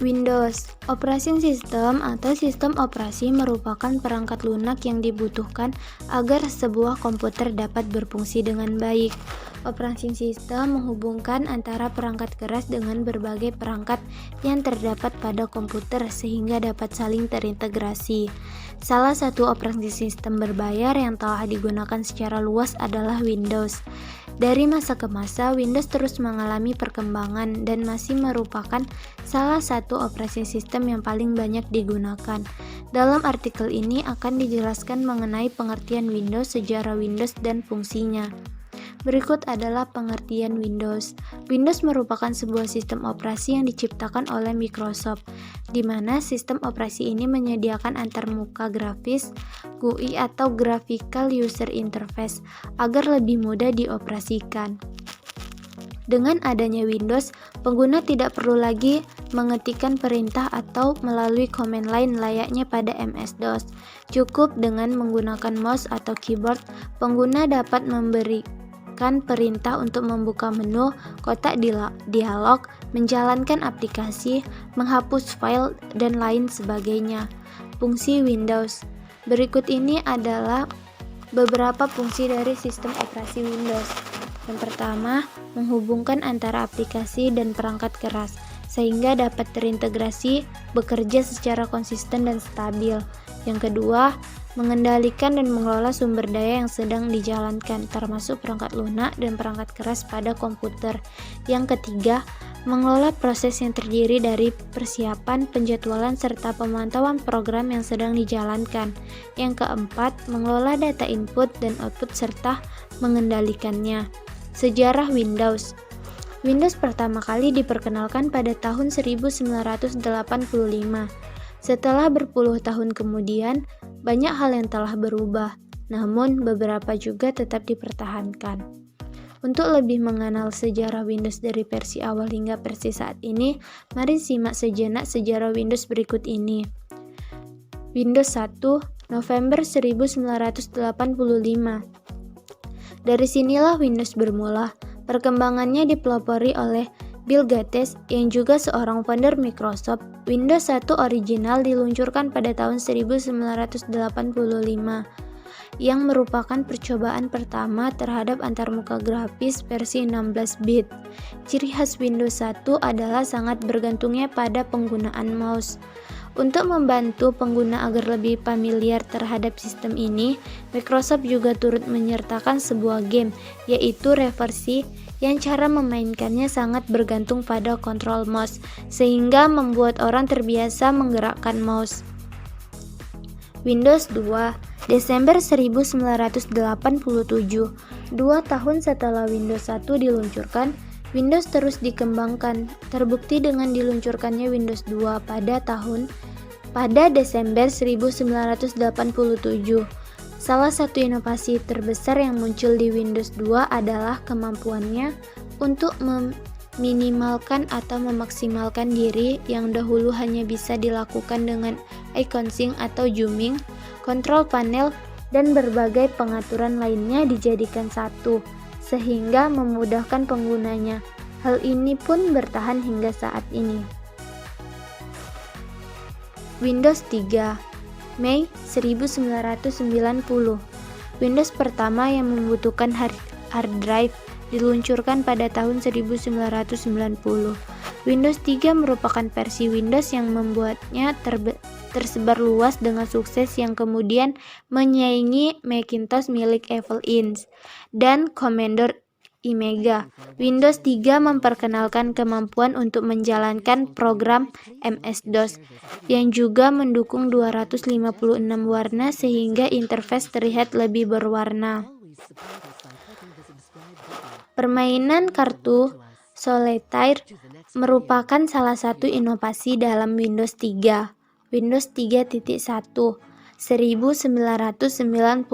Windows, operating system atau sistem operasi merupakan perangkat lunak yang dibutuhkan agar sebuah komputer dapat berfungsi dengan baik. Operating system menghubungkan antara perangkat keras dengan berbagai perangkat yang terdapat pada komputer sehingga dapat saling terintegrasi. Salah satu operating system berbayar yang telah digunakan secara luas adalah Windows. Dari masa ke masa, Windows terus mengalami perkembangan dan masih merupakan salah satu operasi sistem yang paling banyak digunakan. Dalam artikel ini akan dijelaskan mengenai pengertian Windows, sejarah Windows, dan fungsinya. Berikut adalah pengertian Windows. Windows merupakan sebuah sistem operasi yang diciptakan oleh Microsoft, di mana sistem operasi ini menyediakan antarmuka grafis (GUI) atau Graphical User Interface agar lebih mudah dioperasikan. Dengan adanya Windows, pengguna tidak perlu lagi mengetikkan perintah atau melalui command line layaknya pada MS-DOS. Cukup dengan menggunakan mouse atau keyboard, pengguna dapat memberikan perintah untuk membuka menu, kotak dialog, menjalankan aplikasi, menghapus file, dan lain sebagainya. Fungsi Windows. Berikut ini adalah beberapa fungsi dari sistem operasi Windows. Yang pertama, menghubungkan antara aplikasi dan perangkat keras, sehingga dapat terintegrasi, bekerja secara konsisten dan stabil. Yang kedua, mengendalikan dan mengelola sumber daya yang sedang dijalankan, termasuk perangkat lunak dan perangkat keras pada komputer. Yang ketiga, mengelola proses yang terdiri dari persiapan, penjadwalan, serta pemantauan program yang sedang dijalankan. Yang keempat, mengelola data input dan output serta mengendalikannya. Sejarah Windows. Windows pertama kali diperkenalkan pada tahun 1985. Setelah berpuluh tahun kemudian, banyak hal yang telah berubah, namun beberapa juga tetap dipertahankan. Untuk lebih mengenal sejarah Windows dari versi awal hingga versi saat ini, mari simak sejenak sejarah Windows berikut ini. Windows 1, November 1985. Dari sinilah Windows bermula. Perkembangannya dipelopori oleh Bill Gates yang juga seorang founder Microsoft. Windows 1 original diluncurkan pada tahun 1985 yang merupakan percobaan pertama terhadap antarmuka grafis versi 16 bit. Ciri khas Windows 1 adalah sangat bergantungnya pada penggunaan mouse. Untuk membantu pengguna agar lebih familiar terhadap sistem ini, Microsoft juga turut menyertakan sebuah game, yaitu Reversi, yang cara memainkannya sangat bergantung pada kontrol mouse, sehingga membuat orang terbiasa menggerakkan mouse. Windows 2, Desember 1987. 2 tahun setelah Windows 1 diluncurkan, Windows terus dikembangkan, terbukti dengan diluncurkannya Windows 2 pada Desember 1987. Salah satu inovasi terbesar yang muncul di Windows 2 adalah kemampuannya untuk meminimalkan atau memaksimalkan diri yang dahulu hanya bisa dilakukan dengan icon sync atau zooming, kontrol panel, dan berbagai pengaturan lainnya dijadikan satu, sehingga memudahkan penggunanya. Hal ini pun bertahan hingga saat ini. Windows 3, Mei 1990. Windows pertama yang membutuhkan hard drive diluncurkan pada tahun 1990. Windows 3 merupakan versi Windows yang membuatnya tersebar luas dengan sukses yang kemudian menyaingi Macintosh milik Apple Inc. dan Commodore Amiga. Windows 3 memperkenalkan kemampuan untuk menjalankan program MS-DOS yang juga mendukung 256 warna sehingga interface terlihat lebih berwarna. Permainan kartu Solitaire merupakan salah satu inovasi dalam Windows 3. Windows 3.1. 1992.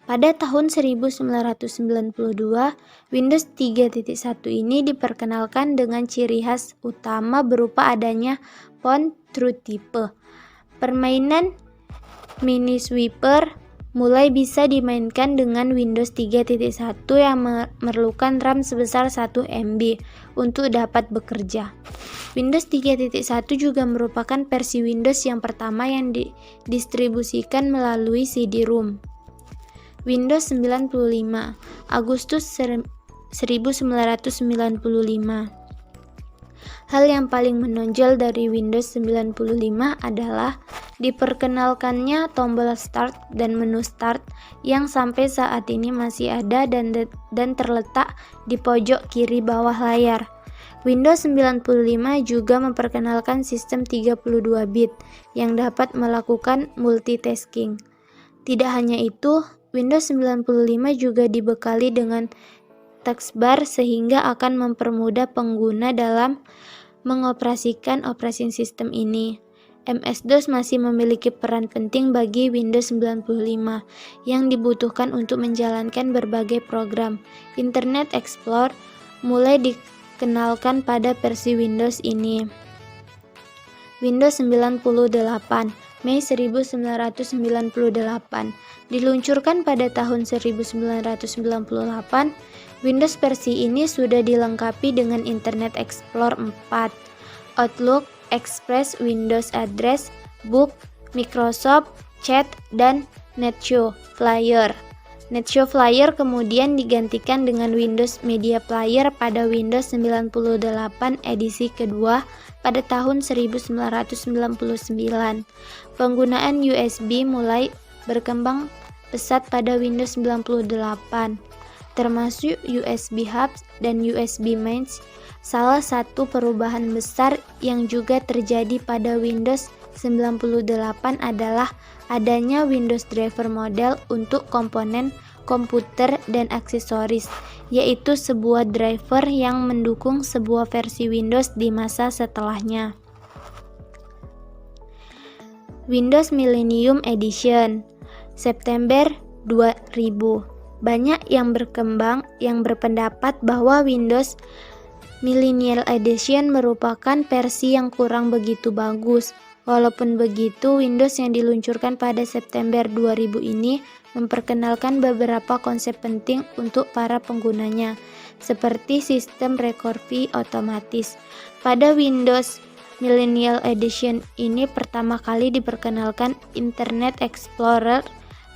Pada tahun 1992, Windows 3.1 ini diperkenalkan dengan ciri khas utama berupa adanya font TrueType. Permainan Minesweeper mulai bisa dimainkan dengan Windows 3.1 yang memerlukan RAM sebesar 1 MB untuk dapat bekerja. Windows 3.1 juga merupakan versi Windows yang pertama yang didistribusikan melalui CD-ROM. Windows 95, Agustus 1995. Hal yang paling menonjol dari Windows 95 adalah diperkenalkannya tombol Start dan menu Start yang sampai saat ini masih ada dan terletak di pojok kiri bawah layar. Windows 95 juga memperkenalkan sistem 32 bit yang dapat melakukan multitasking. Tidak hanya itu, Windows 95 juga dibekali dengan taskbar sehingga akan mempermudah pengguna dalam mengoperasikan operasi sistem ini. MS-DOS masih memiliki peran penting bagi Windows 95 yang dibutuhkan untuk menjalankan berbagai program. Internet Explorer mulai dikenalkan pada versi Windows ini. Windows 98, Mei 1998, diluncurkan pada tahun 1998. Windows versi ini sudah dilengkapi dengan Internet Explorer 4, Outlook, Express, Windows Address Book, Microsoft Chat, dan NetShow Flyer. NetShow Flyer kemudian digantikan dengan Windows Media Player pada Windows 98 edisi kedua pada tahun 1999. Penggunaan USB mulai berkembang pesat pada Windows 98, termasuk USB Hubs dan USB Mains. Salah satu perubahan besar yang juga terjadi pada Windows 98 adalah adanya Windows Driver Model untuk komponen komputer dan aksesoris, yaitu sebuah driver yang mendukung sebuah versi Windows di masa setelahnya. Windows Millennium Edition, September 2000. Banyak yang berpendapat bahwa Windows Millennial Edition merupakan versi yang kurang begitu bagus. Walaupun begitu, Windows yang diluncurkan pada September 2000 ini memperkenalkan beberapa konsep penting untuk para penggunanya, seperti sistem recovery otomatis. Pada Windows Millennial Edition ini pertama kali diperkenalkan Internet Explorer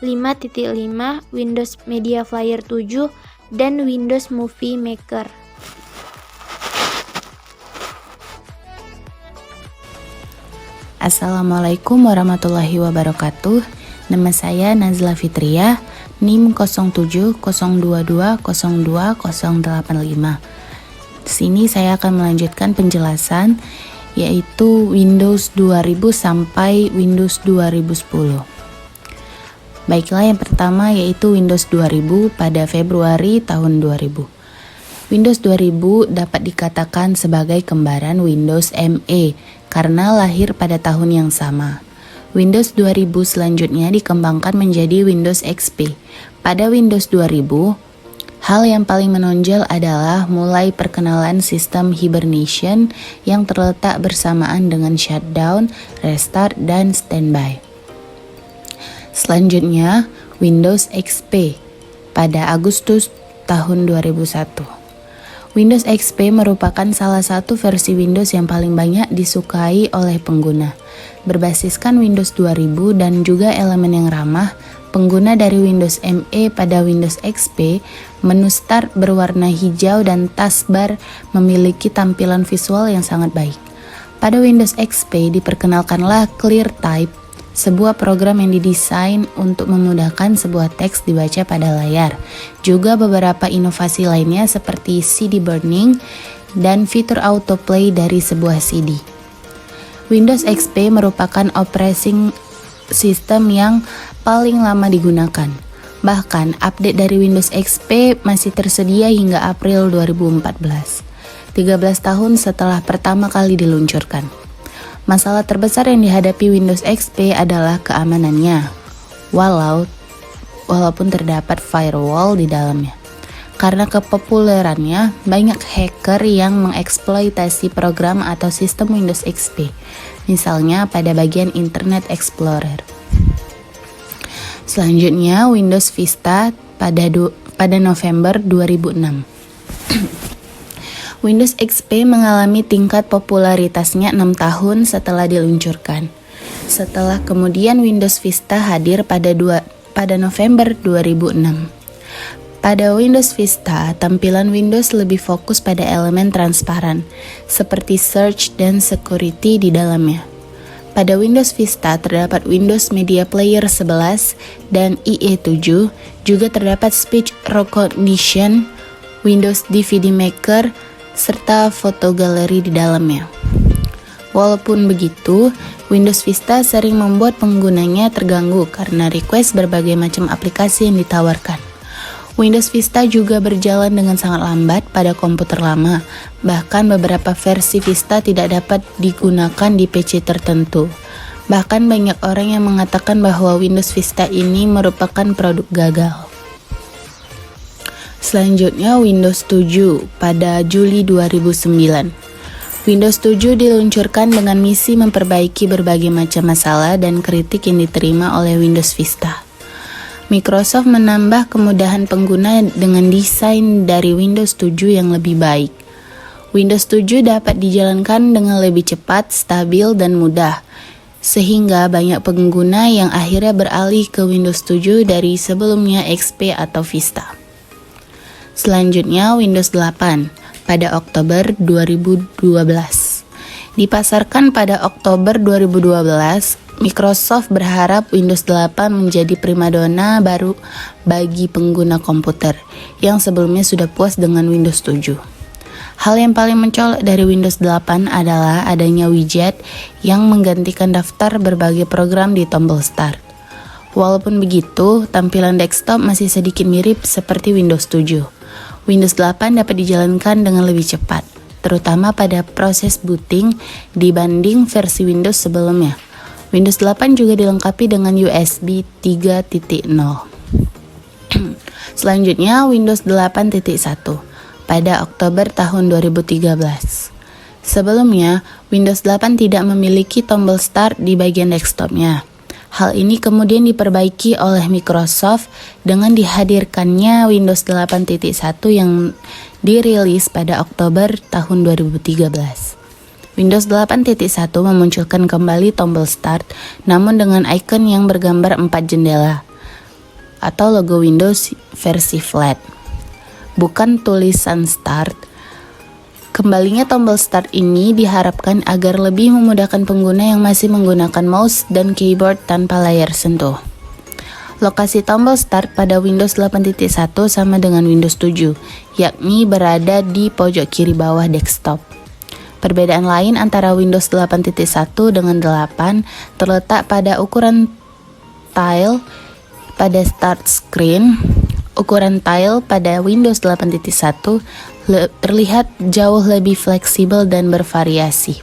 5.5, Windows Media Player 7, dan Windows Movie Maker. Assalamualaikum warahmatullahi wabarakatuh. Nama saya Nazla Fitriah, NIM 0702202085. Di sini saya akan melanjutkan penjelasan yaitu Windows 2000 sampai Windows 2010. Baiklah, yang pertama yaitu Windows 2000 pada Februari tahun 2000. Windows 2000 dapat dikatakan sebagai kembaran Windows ME karena lahir pada tahun yang sama. Windows 2000 selanjutnya dikembangkan menjadi Windows XP. Pada Windows 2000, hal yang paling menonjol adalah mulai perkenalan sistem hibernation yang terletak bersamaan dengan shutdown, restart, dan standby. Selanjutnya, Windows XP pada Agustus tahun 2001. Windows XP merupakan salah satu versi Windows yang paling banyak disukai oleh pengguna. Berbasiskan Windows 2000 dan juga elemen yang ramah, pengguna dari Windows ME pada Windows XP, menu Start berwarna hijau dan taskbar memiliki tampilan visual yang sangat baik. Pada Windows XP diperkenalkanlah ClearType, sebuah program yang didesain untuk memudahkan sebuah teks dibaca pada layar. Juga beberapa inovasi lainnya seperti CD burning dan fitur autoplay dari sebuah CD. Windows XP merupakan operating system yang paling lama digunakan. Bahkan update dari Windows XP masih tersedia hingga April 2014, 13 tahun setelah pertama kali diluncurkan. Masalah terbesar yang dihadapi Windows XP adalah keamanannya, walaupun terdapat firewall di dalamnya. Karena kepopulerannya, banyak hacker yang mengeksploitasi program atau sistem Windows XP, misalnya pada bagian Internet Explorer. Selanjutnya, Windows Vista pada November 2006. Windows XP mengalami tingkat popularitasnya 6 tahun setelah diluncurkan. Setelah kemudian Windows Vista hadir pada November 2006. Pada Windows Vista, tampilan Windows lebih fokus pada elemen transparan, seperti search dan security di dalamnya. Pada Windows Vista terdapat Windows Media Player 11 dan IE7, juga terdapat speech recognition, Windows DVD Maker, serta foto galeri di dalamnya. Walaupun begitu, Windows Vista sering membuat penggunanya terganggu karena request berbagai macam aplikasi yang ditawarkan. Windows Vista juga berjalan dengan sangat lambat pada komputer lama, bahkan beberapa versi Vista tidak dapat digunakan di PC tertentu. Bahkan banyak orang yang mengatakan bahwa Windows Vista ini merupakan produk gagal. Selanjutnya Windows 7 pada Juli 2009. Windows 7 diluncurkan dengan misi memperbaiki berbagai macam masalah dan kritik yang diterima oleh Windows Vista. Microsoft menambah kemudahan pengguna dengan desain dari Windows 7 yang lebih baik. Windows 7 dapat dijalankan dengan lebih cepat, stabil, dan mudah, sehingga banyak pengguna yang akhirnya beralih ke Windows 7 dari sebelumnya XP atau Vista. Selanjutnya Windows 8 pada Oktober 2012. Dipasarkan pada Oktober 2012, Microsoft berharap Windows 8 menjadi primadona baru bagi pengguna komputer yang sebelumnya sudah puas dengan Windows 7. Hal yang paling mencolok dari Windows 8 adalah adanya widget yang menggantikan daftar berbagai program di tombol Start. Walaupun begitu, tampilan desktop masih sedikit mirip seperti Windows 7. Windows 8 dapat dijalankan dengan lebih cepat, terutama pada proses booting dibanding versi Windows sebelumnya. Windows 8 juga dilengkapi dengan USB 3.0. Selanjutnya Windows 8.1 pada Oktober tahun 2013. Sebelumnya, Windows 8 tidak memiliki tombol Start di bagian desktopnya. Hal ini kemudian diperbaiki oleh Microsoft dengan dihadirkannya Windows 8.1 yang dirilis pada Oktober tahun 2013. Windows 8.1 memunculkan kembali tombol Start, namun dengan icon yang bergambar 4 jendela atau logo Windows versi flat, bukan tulisan Start. Kembalinya tombol Start ini diharapkan agar lebih memudahkan pengguna yang masih menggunakan mouse dan keyboard tanpa layar sentuh. Lokasi tombol Start pada Windows 8.1 sama dengan Windows 7, yakni berada di pojok kiri bawah desktop. Perbedaan lain antara Windows 8.1 dengan 8 terletak pada ukuran tile pada start screen. Ukuran tile pada Windows 8.1 terlihat jauh lebih fleksibel dan bervariasi.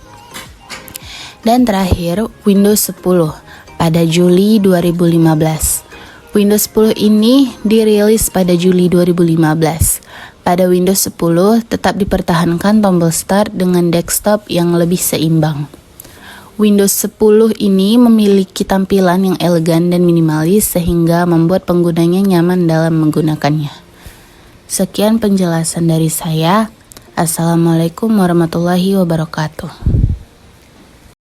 Dan terakhir, Windows 10 pada Juli 2015. Windows 10 ini dirilis pada Juli 2015. Pada Windows 10 tetap dipertahankan tombol Start dengan desktop yang lebih seimbang. Windows 10 ini memiliki tampilan yang elegan dan minimalis sehingga membuat penggunanya nyaman dalam menggunakannya. Sekian penjelasan dari saya. Assalamualaikum warahmatullahi wabarakatuh.